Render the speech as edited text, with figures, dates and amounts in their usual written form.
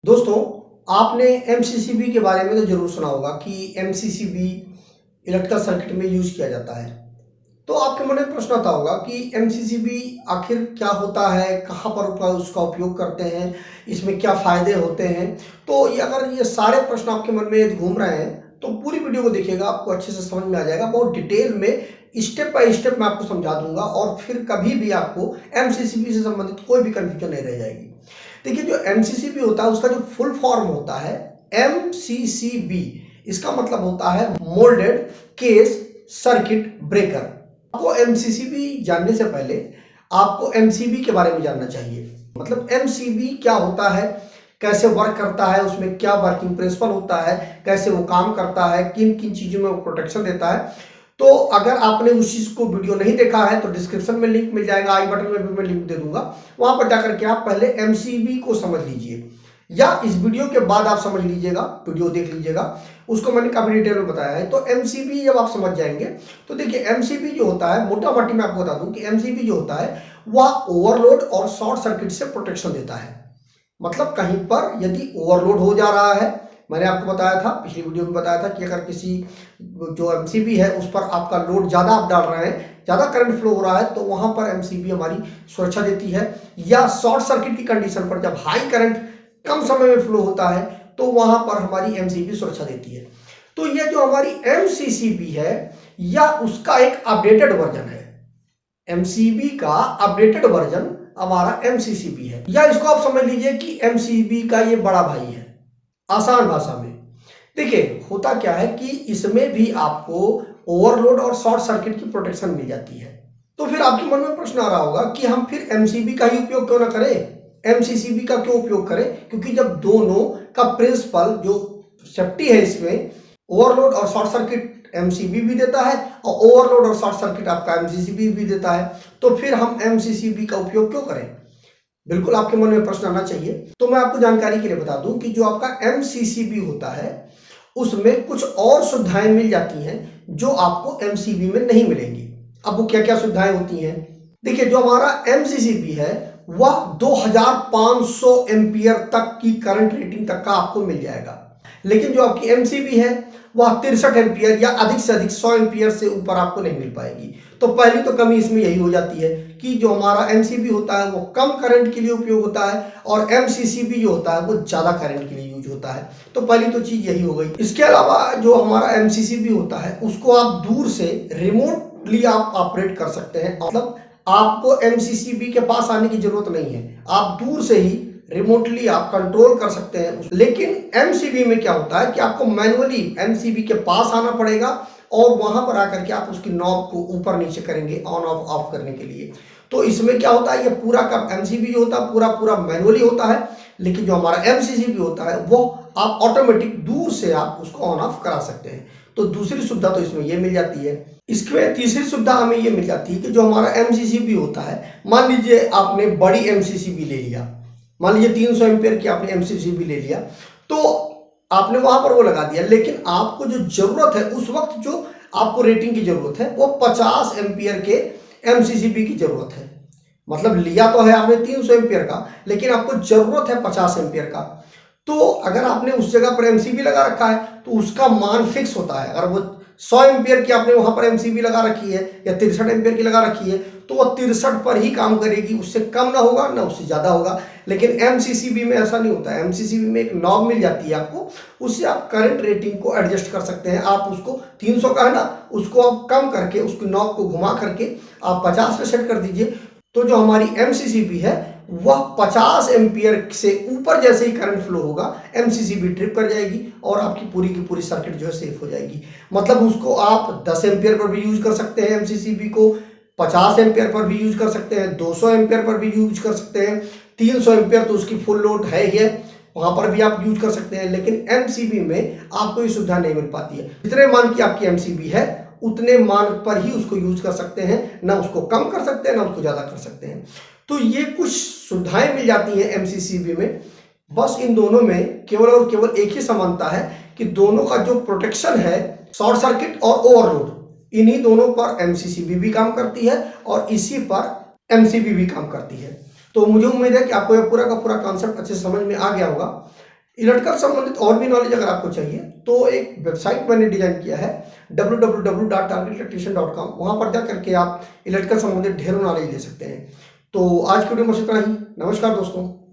दोस्तों, आपने एमसीसीबी के बारे में तो ज़रूर सुना होगा कि एमसीसीबी इलेक्ट्रिकल सर्किट में यूज़ किया जाता है। तो आपके मन में प्रश्न आता होगा कि एमसीसीबी आखिर क्या होता है, कहाँ पर उसका उपयोग करते हैं, इसमें क्या फ़ायदे होते हैं। तो ये अगर ये सारे प्रश्न आपके मन में घूम रहे हैं तो पूरी वीडियो को देखिएगा, आपको अच्छे से समझ में आ जाएगा। बहुत डिटेल में स्टेप बाय स्टेप मैं आपको समझा दूंगा और फिर कभी भी आपको एमसीसीबी से संबंधित कोई भी कंफ्यूजन नहीं रह जाएगी। देखिए, जो एमसीसीबी होता है उसका जो फुल फॉर्म होता है एमसीसीबी, इसका मतलब होता है मोल्डेड केस सर्किट ब्रेकर। आपको एमसीसीबी जानने से पहले आपको एमसीबी के बारे में जानना चाहिए। मतलब एमसीबी क्या होता है, कैसे वर्क करता है, उसमें क्या वर्किंग प्रिंसिपल होता है, कैसे वो काम करता है, किन किन चीजों में वो प्रोटेक्शन देता है। तो अगर आपने उस चीज को वीडियो नहीं देखा है तो डिस्क्रिप्शन में लिंक मिल जाएगा, आई बटन में भी मैं लिंक दे दूंगा, वहां पर जाकर के आप पहले एमसीबी को समझ लीजिए, या इस वीडियो के बाद आप समझ लीजिएगा, वीडियो देख लीजिएगा, उसको मैंने काफी डिटेल में बताया है। तो एमसीबी जब आप समझ जाएंगे तो देखिए, एमसीबी जो होता है, मोटा मोटी मैं आपको बता दूं कि एमसीबी जो होता है वह ओवरलोड और शॉर्ट सर्किट से प्रोटेक्शन देता है। मतलब कहीं पर यदि ओवरलोड हो जा रहा है, मैंने आपको बताया था, पिछली वीडियो में बताया था कि अगर किसी जो एमसीबी है उस पर आपका लोड ज्यादा आप डाल रहे हैं, ज्यादा करंट फ्लो हो रहा है, तो वहां पर एमसीबी हमारी सुरक्षा देती है। या शॉर्ट सर्किट की कंडीशन पर जब हाई करंट कम समय में फ्लो होता है तो वहां पर हमारी एमसीबी सुरक्षा देती है। तो ये जो हमारी एमसीसीबी है या उसका एक अपडेटेड वर्जन है, एमसीबी का अपडेटेड वर्जन हमारा एमसीसीबी है, या इसको आप समझ लीजिए कि एमसीबी का ये बड़ा भाई है। आसान भाषा में देखिए, होता क्या है कि इसमें भी आपको ओवरलोड और शॉर्ट सर्किट की प्रोटेक्शन मिल जाती है। तो फिर आपके मन में प्रश्न आ रहा होगा कि हम फिर एमसीबी का ही उपयोग क्यों ना करें, एमसीसीबी का क्यों उपयोग करें। क्योंकि जब दोनों का प्रिंसिपल जो सेफ्टी है, इसमें ओवरलोड और शॉर्ट सर्किट एमसीबी भी देता है और ओवरलोड और शॉर्ट सर्किट आपका एमसीसीबी भी देता है, तो फिर हम एमसीसीबी का उपयोग क्यों करें। बिल्कुल आपके मन में प्रश्न आना चाहिए। तो मैं आपको जानकारी के लिए बता दूं कि जो आपका एमसीसीबी होता है उसमें कुछ और सुविधाएं मिल जाती हैं जो आपको एमसीबी में नहीं मिलेंगी। अब वो क्या क्या सुविधाएं होती हैं, देखिए, जो हमारा एमसीसीबी है वह 2500 एम्पियर तक की करंट रेटिंग तक का आपको मिल जाएगा। लेकिन जो आपकी एमसीबी है वह 63 एम्पियर या अधिक से अधिक 100 एम्पियर से ऊपर आपको नहीं मिल पाएगी। तो पहली तो कमी इसमें यही हो जाती है कि जो हमारा एमसीबी होता है वो कम करंट के लिए उपयोग होता है और एमसीसीबी जो होता है वो ज्यादा करंट के लिए यूज होता है। तो पहली तो चीज यही हो गई। इसके अलावा जो हमारा एमसीसीबी होता है उसको आप दूर से रिमोटली आप ऑपरेट कर सकते हैं। मतलब आपको एमसीसीबी के पास आने की जरूरत नहीं है, आप दूर से ही रिमोटली आप कंट्रोल कर सकते हैं। लेकिन एमसीबी में क्या होता है कि आपको मैनुअली एमसीबी के पास आना पड़ेगा और वहां पर आकर के आप उसकी नॉब को ऊपर नीचे करेंगे ऑन ऑफ ऑफ करने के लिए। तो इसमें क्या होता है, ये पूरा का एमसीबी जो होता है पूरा पूरा मैनुअली होता है। लेकिन जो हमारा एमसीसीबी होता है वो आप ऑटोमेटिक दूर से आप उसको ऑन ऑफ करा सकते हैं। तो दूसरी सुविधा तो इसमें ये मिल जाती है। इसमें तीसरी सुविधा हमें ये मिल जाती है कि जो हमारा एमसीसीबी होता है, मान लीजिए आपने बड़ी एमसीसीबी ले लिया, मान लीजिए 300 एम्पियर की आपने एमसीसीबी ले लिया, तो आपने वहां पर वो लगा दिया, लेकिन आपको जो जरूरत है उस वक्त, जो आपको रेटिंग की जरूरत है वो 50 एम्पियर के एमसीसीबी की जरूरत है। मतलब लिया तो है आपने 300 एम्पियर का, लेकिन आपको जरूरत है 50 एम्पियर का। तो अगर आपने उस जगह पर एमसीबी लगा रखा है तो उसका मान फिक्स होता है। अगर वो 100 एम्पियर की आपने वहां पर एमसीबी लगा रखी है या 63 एम्पियर की लगा रखी है तो वो 63 पर ही काम करेगी, उससे कम ना होगा ना उससे ज्यादा होगा। लेकिन एमसीसीबी में ऐसा नहीं होता है। एमसीसीबी में एक नॉब मिल जाती है आपको, उससे आप करंट रेटिंग को एडजस्ट कर सकते हैं। आप उसको 300 का है ना, उसको आप कम करके उसकी नॉब को घुमा करके आप 50 पे सेट कर दीजिए। तो जो हमारी एमसीसीबी है वह 50 एम्पियर से ऊपर जैसे ही करंट फ्लो होगा एमसीसीबी ट्रिप कर जाएगी और आपकी पूरी की पूरी सर्किट जो है सेफ हो जाएगी। मतलब उसको आप 10 एम्पियर पर भी यूज कर सकते हैं, एमसीसीबी को 50 एम्पियर पर भी यूज कर सकते हैं, 200 एम्पियर पर भी यूज कर सकते हैं, 300 एम्पियर तो उसकी फुल लोड है ही है, वहां पर भी आप यूज कर सकते हैं। लेकिन एमसीबी में आपको ये सुविधा नहीं मिल पाती है। जितने मान की आपकी एमसीबी है उतने मान पर ही उसको यूज कर सकते हैं, ना उसको कम कर सकते हैं ना उसको ज्यादा कर सकते हैं। तो ये कुछ सुविधाएं मिल जाती हैं एमसीसीबी में। बस इन दोनों में केवल और केवल एक ही समानता है कि दोनों का जो प्रोटेक्शन है, शॉर्ट सर्किट और ओवरलोड, इन्हीं दोनों पर एमसीसीबी भी काम करती है और इसी पर एमसीबी भी काम करती है। तो मुझे उम्मीद है कि आपको यह पूरा का पूरा कॉन्सेप्ट अच्छे से समझ में आ गया होगा। इलेक्ट्रिकल संबंधित और भी नॉलेज अगर आपको चाहिए तो एक वेबसाइट मैंने डिजाइन किया है www.targetelectrician.com। वहां पर जा करके आप इलेक्ट्रिकल संबंधित ढेरों नॉलेज ले सकते हैं। तो आज की वीडियो में बस इतना ही। नमस्कार दोस्तों।